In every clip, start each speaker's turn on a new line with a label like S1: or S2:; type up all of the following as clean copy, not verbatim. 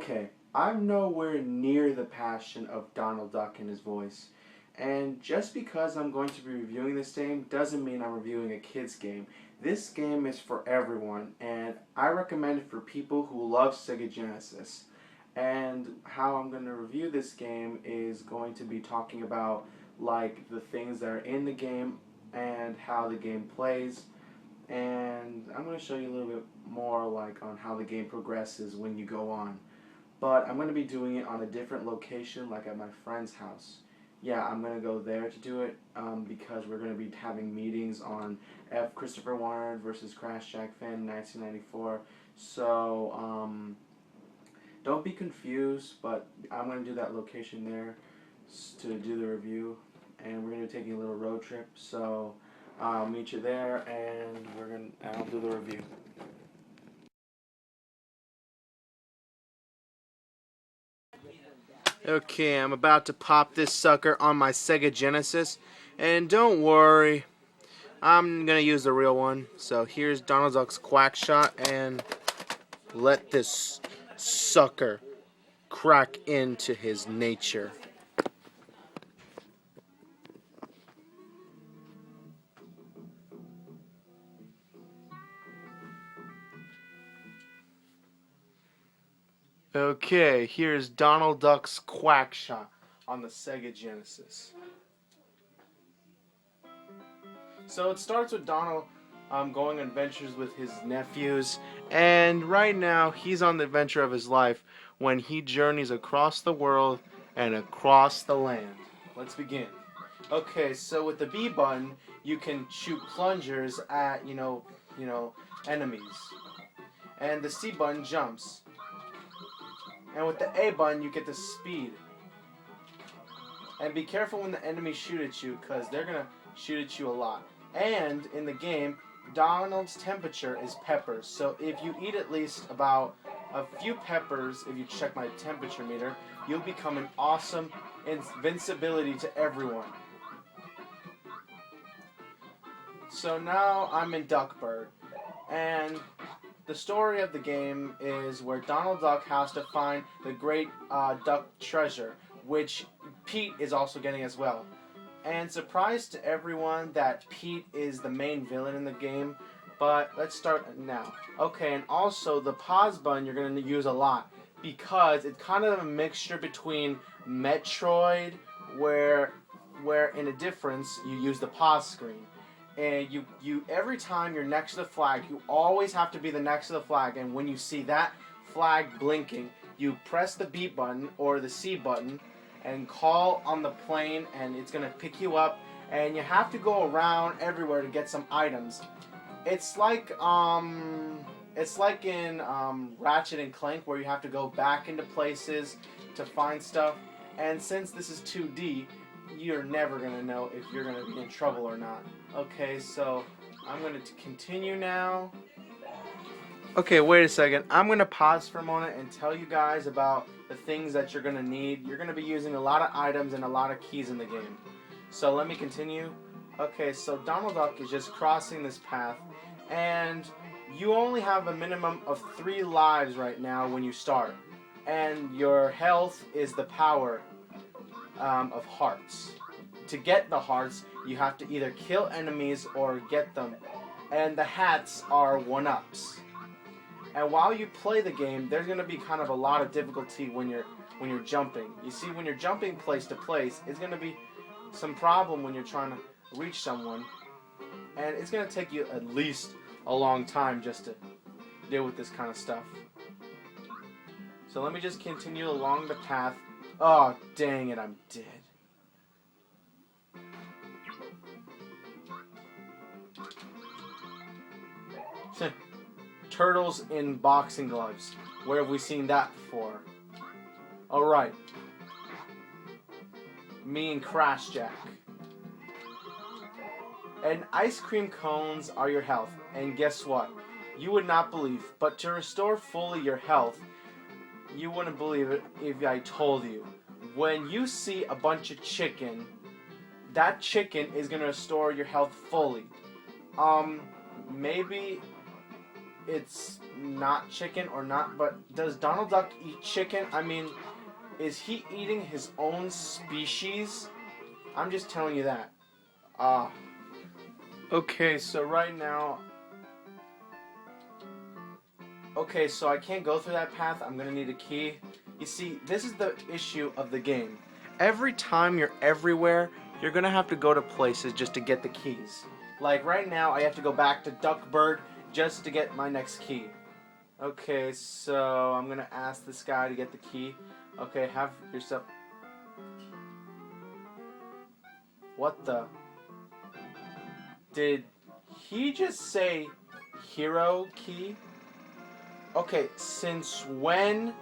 S1: Okay, I'm nowhere near the passion of Donald Duck and his voice. And just because I'm going to be reviewing this game doesn't mean I'm reviewing a kid's game. This game is for everyone, and I recommend it for people who love Sega Genesis. And how I'm going to review this game is going to be talking about like the things that are in the game and how the game plays. And I'm going to show you a little bit more like on how the game progresses when you go on. But I'm going to be doing it on a different location, like at my friend's house. Yeah, I'm going to go there to do it because we're going to be having meetings on Fchristopher100 versus QuackShot in 1994. So don't be confused, but I'm going to do that location there to do the review. And we're going to be taking a little road trip. So I'll meet you there, and I'll do the review. Okay, I'm about to pop this sucker on my Sega Genesis, and don't worry, I'm gonna use the real one. So here's Donald Duck's QuackShot, and let this sucker crack into his nature. Okay, here's Donald Duck's QuackShot on the Sega Genesis. So it starts with Donald going on adventures with his nephews, and right now he's on the adventure of his life when he journeys across the world and across the land. Let's begin. Okay, so with the B button, you can shoot plungers at enemies, and the C button jumps. And with the A button, you get the speed. And be careful when the enemies shoot at you, because they're going to shoot at you a lot. And in the game, Donald's temperature is peppers. So if you eat at least about a few peppers, if you check my temperature meter, you'll become an awesome invincibility to everyone. So now I'm in Duckburg. And the story of the game is where Donald Duck has to find the great duck treasure, which Pete is also getting as well. And surprise to everyone that Pete is the main villain in the game, but let's start now. Okay, and also the pause button you're going to use a lot because it's kind of a mixture between Metroid, where in a difference you use the pause screen. And you every time you're next to the flag, you always have to be the next to the flag, and when you see that flag blinking, you press the B button or the C button and call on the plane, and it's gonna pick you up, and you have to go around everywhere to get some items. It's like in Ratchet and Clank, where you have to go back into places to find stuff, and since this is 2D, you're never gonna know if you're gonna be in trouble or not. Okay, so I'm going to continue now. Okay, wait a second. I'm going to pause for a moment and tell you guys about the things that you're going to need. You're going to be using a lot of items and a lot of keys in the game. So let me continue. Okay, so Donald Duck is just crossing this path, and you only have a minimum of 3 lives right now when you start. And your health is the power of hearts. To get the hearts, you have to either kill enemies or get them. And the hats are 1-ups. And while you play the game, there's going to be kind of a lot of difficulty when you're jumping. You see, when you're jumping place to place, it's going to be some problem when you're trying to reach someone. And it's going to take you at least a long time just to deal with this kind of stuff. So let me just continue along the path. Oh, dang it, I'm dead. Turtles in boxing gloves. Where have we seen that before? Alright. Me and Crash Jack. And ice cream cones are your health. And guess what? You would not believe, but to restore fully your health, you wouldn't believe it if I told you. When you see a bunch of chicken, that chicken is going to restore your health fully. Maybe it's not chicken or not, but does Donald Duck eat chicken? I mean, is he eating his own species? I'm just telling you that. Okay, so right now... Okay, so I can't go through that path. I'm gonna need a key. You see, this is the issue of the game. Every time you're everywhere, you're gonna have to go to places just to get the keys. Like right now, I have to go back to Duckbird just to get my next key. Okay, so I'm gonna ask this guy to get the key. Okay, have yourself... What the... Did he just say hero key? Okay, since when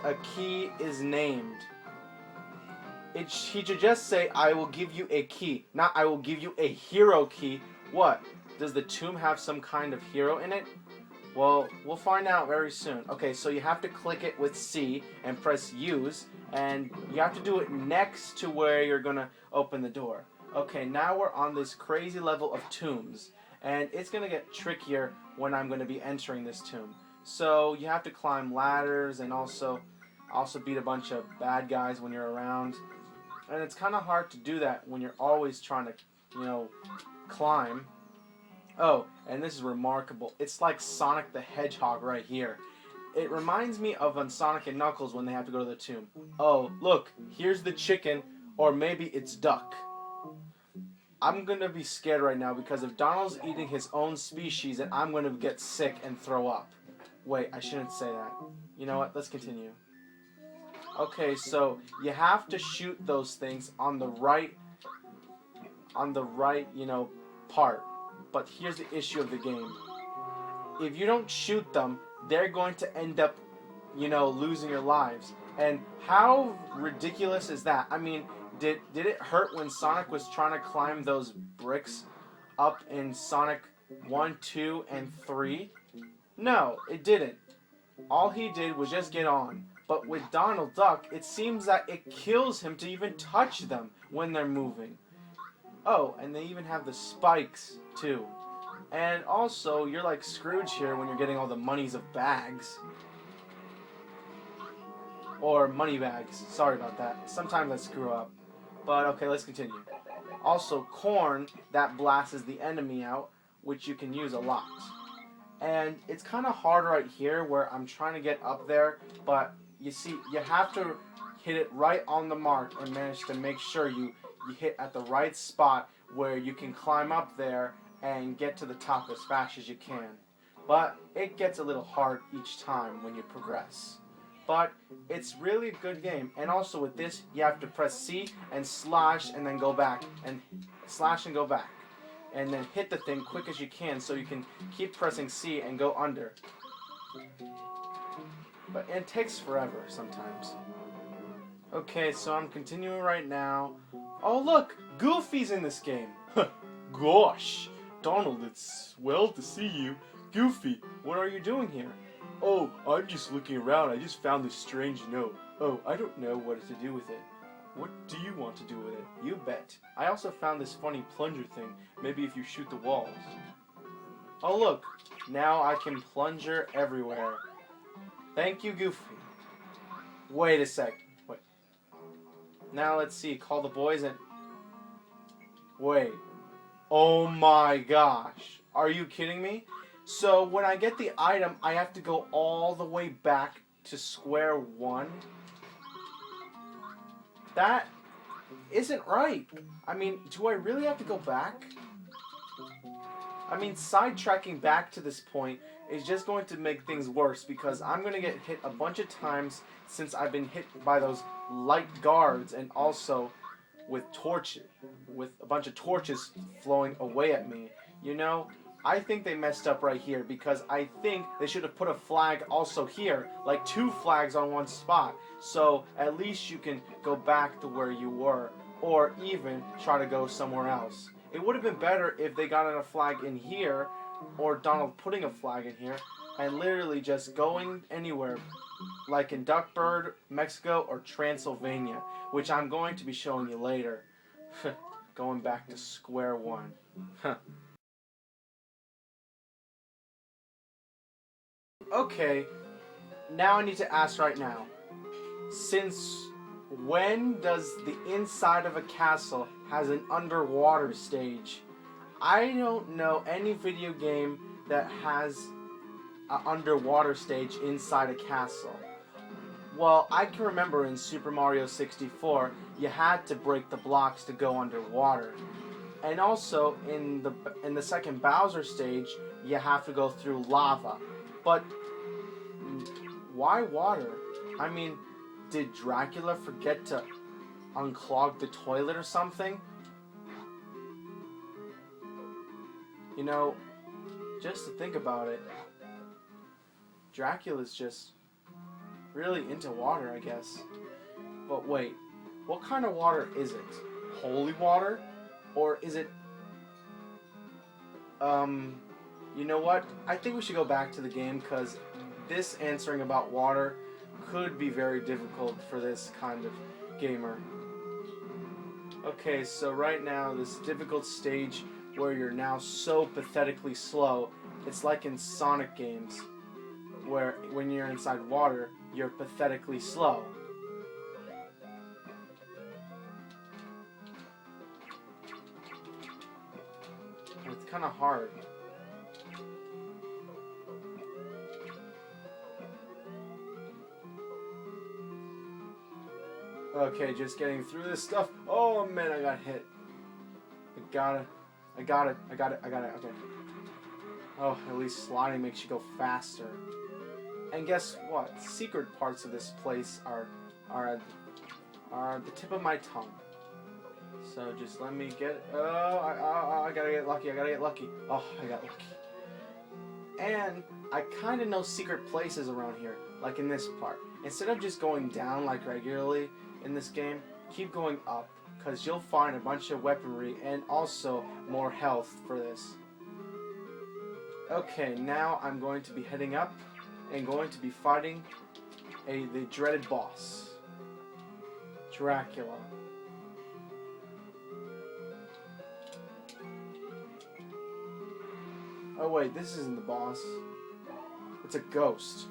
S1: a key is named? He should just say, I will give you a key, not I will give you a hero key. What? Does the tomb have some kind of hero in it? Well, we'll find out very soon. Okay, so you have to click it with C and press use, and you have to do it next to where you're gonna open the door. Okay, now we're on this crazy level of tombs, and it's gonna get trickier when I'm gonna be entering this tomb. So you have to climb ladders and also beat a bunch of bad guys when you're around. And it's kind of hard to do that when you're always trying to, climb. Oh, and this is remarkable. It's like Sonic the Hedgehog right here. It reminds me of on Sonic and Knuckles when they have to go to the tomb. Oh, look, here's the chicken, or maybe it's duck. I'm going to be scared right now because if Donald's eating his own species, then I'm going to get sick and throw up. Wait, I shouldn't say that. You know what? Let's continue. Okay, so you have to shoot those things on the right, part. But here's the issue of the game. If you don't shoot them, they're going to end up, losing your lives. And how ridiculous is that? I mean, did it hurt when Sonic was trying to climb those bricks up in Sonic 1, 2, and 3? No, it didn't. All he did was just get on. But with Donald Duck, it seems that it kills him to even touch them when they're moving. Oh, and they even have the spikes, too. And also, you're like Scrooge here when you're getting all the monies of bags. Or money bags. Sorry about that. Sometimes I screw up. But okay, let's continue. Also, corn that blasts the enemy out, which you can use a lot. And it's kind of hard right here where I'm trying to get up there, but you see, you have to hit it right on the mark and manage to make sure you hit at the right spot where you can climb up there and get to the top as fast as you can. But it gets a little hard each time when you progress. But it's really a good game. And also with this, you have to press C and slash and then go back. And slash and go back. And then hit the thing quick as you can so you can keep pressing C and go under. But it takes forever sometimes. Okay, so I'm continuing right now. Oh look, Goofy's in this game. Gosh, Donald, it's swell to see you. Goofy, what are you doing here? Oh, I'm just looking around. I just found this strange note. Oh, I don't know what to do with it. What do you want to do with it? You bet. I also found this funny plunger thing. Maybe if you shoot the walls. Oh look, now I can plunger everywhere. Thank you, Goofy. Wait a sec. Wait. Now let's see. Call the boys and... Wait. Oh my gosh. Are you kidding me? So when I get the item, I have to go all the way back to square one? That isn't right. I mean, do I really have to go back? I mean, sidetracking back to this point is just going to make things worse because I'm going to get hit a bunch of times since I've been hit by those light guards and also with a bunch of torches flowing away at me. I think they messed up right here because I think they should have put a flag also here, like 2 flags on one spot. So at least you can go back to where you were or even try to go somewhere else. It would have been better if they got a flag in here or Donald putting a flag in here and literally just going anywhere like in Duckbird, Mexico, or Transylvania, which I'm going to be showing you later. Going back to square one. Okay, now I need to ask right now. Since when does the inside of a castle has an underwater stage? I don't know any video game that has an underwater stage inside a castle. Well, I can remember in Super Mario 64, you had to break the blocks to go underwater. And also in the second Bowser stage, you have to go through lava. But why water? I mean, did Dracula forget to unclog the toilet or something? You know, just to think about it, Dracula's just really into water, I guess. But wait, what kind of water is it? Holy water? Or is it... You know what? I think we should go back to the game, because this answering about water could be very difficult for this kind of gamer. Okay, so right now, this difficult stage where you're now so pathetically slow, it's like in Sonic games, where when you're inside water, you're pathetically slow. And it's kind of hard. Okay, just getting through this stuff. Oh man, I got hit. I got it, okay. Oh, at least sliding makes you go faster. And guess what? Secret parts of this place are at the tip of my tongue. So just let me get... I gotta get lucky, Oh, I got lucky. And I kind of know secret places around here, like in this part. Instead of just going down like regularly in this game, keep going up, because you'll find a bunch of weaponry and also more health for this. Okay, now I'm going to be heading up and going to be fighting the dreaded boss, Dracula. Oh wait, this isn't the boss. It's a ghost.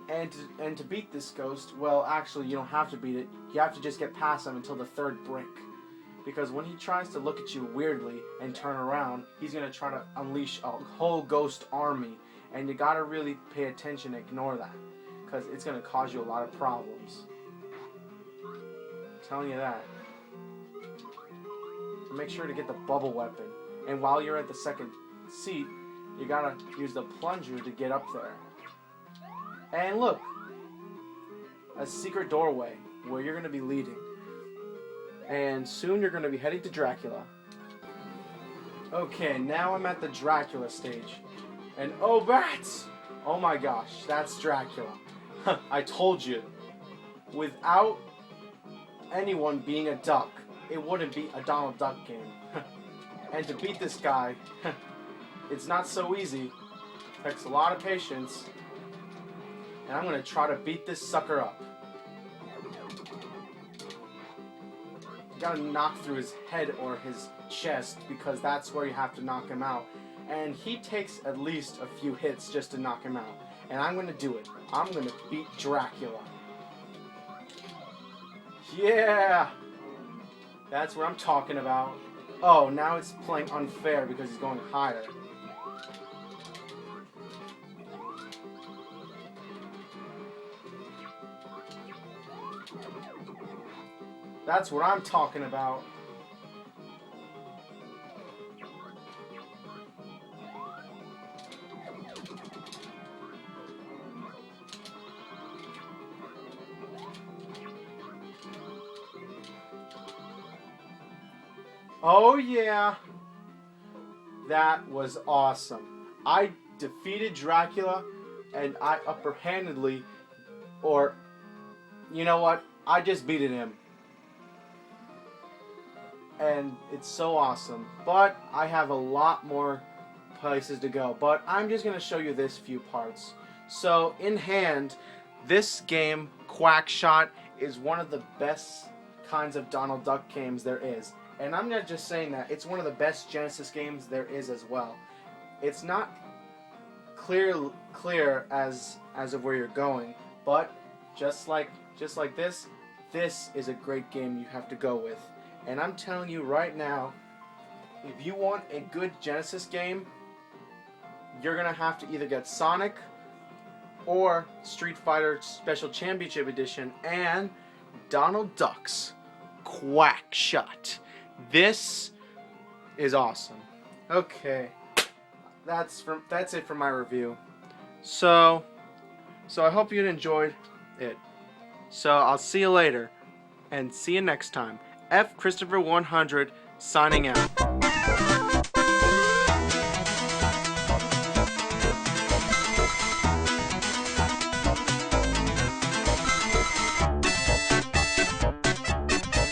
S1: And to beat this ghost, well, actually, you don't have to beat it. You have to just get past him until the third brick. Because when he tries to look at you weirdly and turn around, he's going to try to unleash a whole ghost army. And you got to really pay attention and ignore that, because it's going to cause you a lot of problems. I'm telling you that. So make sure to get the bubble weapon. And while you're at the second seat, you got to use the plunger to get up there. And look, a secret doorway where you're going to be leading. And soon you're going to be heading to Dracula. Okay, now I'm at the Dracula stage. And oh, bats! Oh my gosh, that's Dracula. I told you. Without anyone being a duck, it wouldn't be a Donald Duck game. And to beat this guy, it's not so easy. It takes a lot of patience. And I'm going to try to beat this sucker up. You got to knock through his head or his chest, because that's where you have to knock him out. And he takes at least a few hits just to knock him out. And I'm going to do it. I'm going to beat Dracula. Yeah! That's what I'm talking about. Oh, now it's playing unfair because he's going higher. That's what I'm talking about. Oh yeah, that was awesome. I defeated Dracula, and I upper-handedly, or, you know what, I just beat him. And it's so awesome. But I have a lot more places to go. But I'm just going to show you this few parts. So, in hand, this game, QuackShot, is one of the best kinds of Donald Duck games there is. And I'm not just saying that. It's one of the best Genesis games there is as well. It's not clear as of where you're going. But just like this is a great game you have to go with. And I'm telling you right now, if you want a good Genesis game, you're gonna have to either get Sonic or Street Fighter Special Championship Edition and Donald Duck's QuackShot. This is awesome. Okay, that's it for my review. So I hope you enjoyed it. So I'll see you later, and see you next time. Fchristopher100 signing out.